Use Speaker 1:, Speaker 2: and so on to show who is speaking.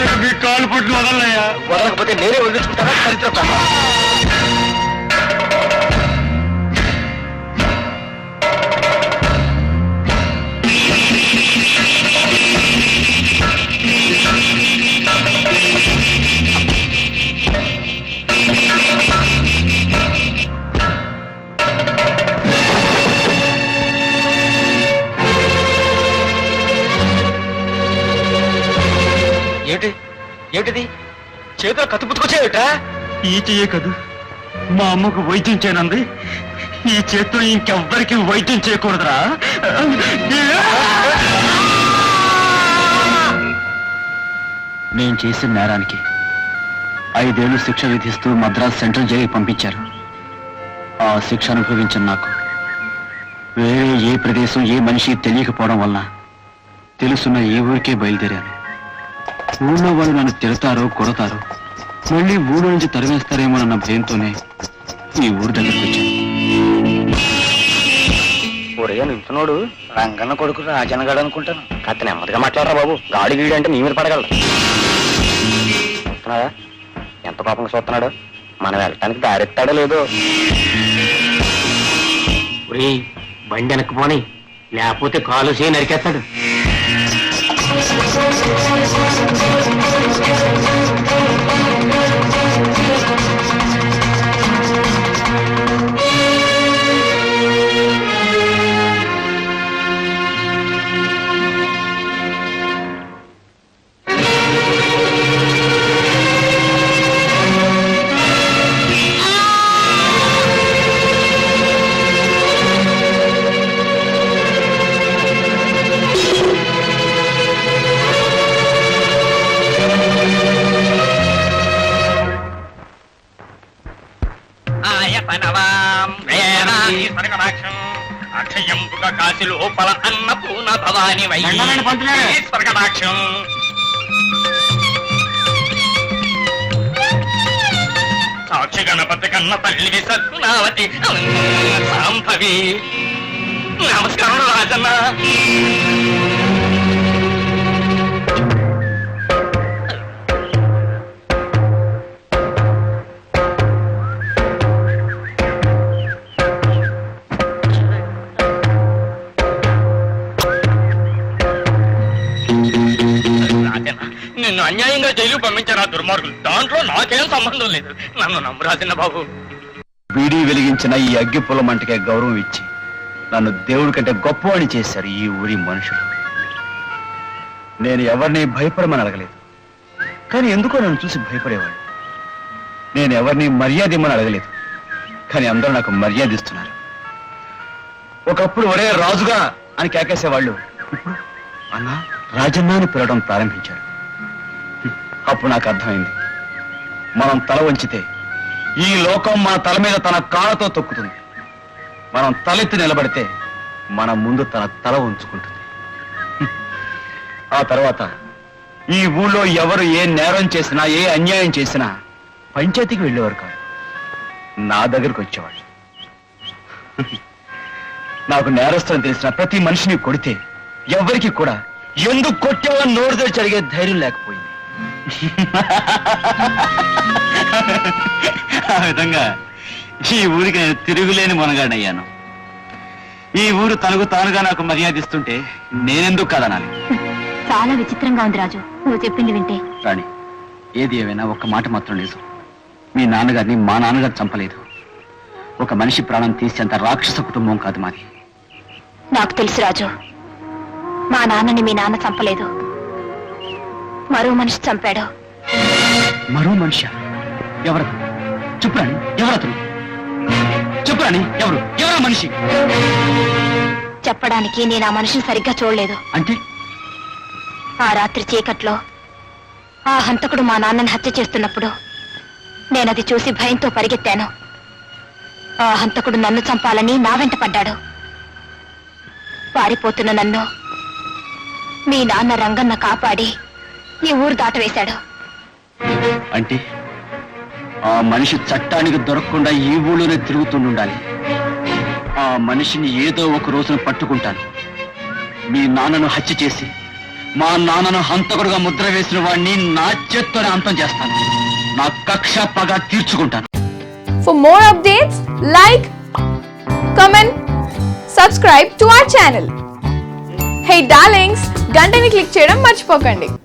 Speaker 1: దగ్గర మీ కాలు పట్టు వదలయ్యా.
Speaker 2: వదలకపోతే నేనే వదిలించుకుంటారా చరిత్ర కన్నా. ఏమిటిది చేతులు కత్తిపుచ్చుకొచ్చాయట?
Speaker 1: ఈ చెయ్యే కదూ మా అమ్మకు వైద్యం చేయనంది. ఈ చేతులు ఇంకెవ్వరికి వైద్యం చేయకూడదురా. నేను చేసిన నేరానికి 5 ఏళ్లు శిక్ష విధిస్తూ మద్రాస్ సెంట్రల్ జైలుకి పంపించారు. ఆ శిక్ష అనుభవించిన నాకు వేరే ఏ ప్రదేశం ఏ మనిషి తెలియకపోవడం వల్ల తెలుసున్న ఏ ఊరికే బయలుదేరాను. ఊళ్ళో వాళ్ళు నన్ను తిడతారో కొడతారో మళ్ళీ ఊళ్ళో నుంచి తరివేస్తారేమోనన్న భయంతోనే ఈ ఊరు దగ్గరికి వచ్చాను.
Speaker 2: ఒరే నిల్చున్నాడు రంగన్న కొడుకు రాజన్నగాడు అనుకుంటాను. కాస్త నెమ్మదిగా మాట్లాడరా బాబు. గాడి గీడి అంటే నీ మీద పడగలడు. చూస్తున్నాడా ఎంత పాపంగా చూస్తున్నాడు. మనం వెళ్ళటానికి దారెత్తాడో లేదో.
Speaker 1: ఒరే బండి వెనక్కిపోని, లేకపోతే కాలు చేయి నరికేస్తాడు.
Speaker 3: అక్షయంపుగా కాశీ లోపల అన్నపూర్ణ భవాని వైస్వర్గదాక్షం. సాక్షి గణపతి కన్న తల్లి సత్నావతి సాంభవి. నమస్కారం రాజన్న. నిన్ను అన్యాయంగా జైలు పంపించారు ఆ దుర్మార్గులు. దాంట్లో నాకేం సంబంధం లేదు. నన్ను నమ్మరాజన్న బాబు.
Speaker 1: వీడి వెలిగించిన ఈ అగ్గి పొలమంటకే గౌరవం ఇచ్చి నన్ను దేవుడి కంటే గొప్పవాణి చేశారు ఈ ఊరి మనుషులు. నేను ఎవరిని భయపడమని అడగలేదు, కానీ ఎందుకో నన్ను చూసి భయపడేవాడు. నేను ఎవరిని మర్యాద ఇమ్మని అడగలేదు, కానీ అందరూ నాకు మర్యాద ఇస్తున్నారు. ఒకప్పుడు ఒరే రాజుగా అని కేకేసేవాళ్ళు ఇప్పుడు అన్నా రాజన్న అని పిలవడం ప్రారంభించారు. అప్పుడు నాకు అర్థమైంది, మనం తల వంచితే ఈ లోకం మన తల మీద తన కాళ్ళతో తొక్కుతుంది. మనం తలెత్తి నిలబడితే మన ముందు తన తల ఉంచుకుంటుంది. ఆ తర్వాత ఈ ఊళ్ళో ఎవరు ఏ నేరం చేసినా ఏ అన్యాయం చేసినా పంచాయతీకి వెళ్ళేవారు కాదు, నా దగ్గరకు వచ్చేవాళ్ళు. నాకు నేరస్తుని తెలిసిన ప్రతి మనిషిని కొడితే ఎవరికి కూడా ఎందుకు కొట్టేవో నోరు తెరిచి అడిగే ధైర్యం లేకపోయింది. ఆ విధంగా ఈ ఊరికి నేను తిరుగులేని మొనగాడయ్యాను. ఈ ఊరు తనకు తానుగా నాకు మర్యాద ఇస్తుంటే నేనెందుకు కాదనాలి?
Speaker 4: చాలా విచిత్రంగా ఉంది రాజు నువ్వు చెప్పింది వింటే.
Speaker 1: రాణి, ఏది ఏమైనా ఒక్క మాట మాత్రం నిజం. మీ నాన్నగారిని మా నాన్నగారు చంపలేదు. ఒక మనిషి ప్రాణం తీసేంత రాక్షస కుటుంబం కాదు మాది.
Speaker 4: నాకు తెలుసు రాజు, మా నాన్నని మీ నాన్న చంపలేదు, మరో మనిషి చంపాడు.
Speaker 1: మరో మనిషి? ఎవరు? చెప్పురాని, ఎవరతను? చెప్పురాని, ఎవరు? ఎవరా మనిషి?
Speaker 4: చెప్పడానికి నేను ఆ మనిషిని సరిగ్గా చూడలేదు.
Speaker 1: అంటే
Speaker 4: ఆ రాత్రి చీకట్లో ఆ హంతకుడు మా నాన్నని హత్య చేస్తున్నప్పుడు నేనది చూసి భయంతో పరిగెత్తాను. ఆ హంతకుడు నన్ను చంపాలని నా వెంట పడ్డాడు. పారిపోతున్న నన్ను మీ నాన్న రంగన్న కాపాడి ఈ ఊరు దాటవేశాడు.
Speaker 1: అంటే ఆ మనిషి చట్టానికి దొరకకుండా ఈ ఊళ్ళోనే తిరుగుతుండాలి. ఆ మనిషిని ఏదో ఒక రోజున పట్టుకుంటాను. మీ నాన్నను హత్య చేసి మా నాన్నను హంతకుడుగా ముద్ర వేసిన వాడిని నా చేత్తోనే అంతం చేస్తాను. నా కక్ష పగ తీర్చుకుంటాను.
Speaker 5: For more updates, like, comment, subscribe to our channel. Hey darlings, గంటని click చేయడం మర్చిపోకండి.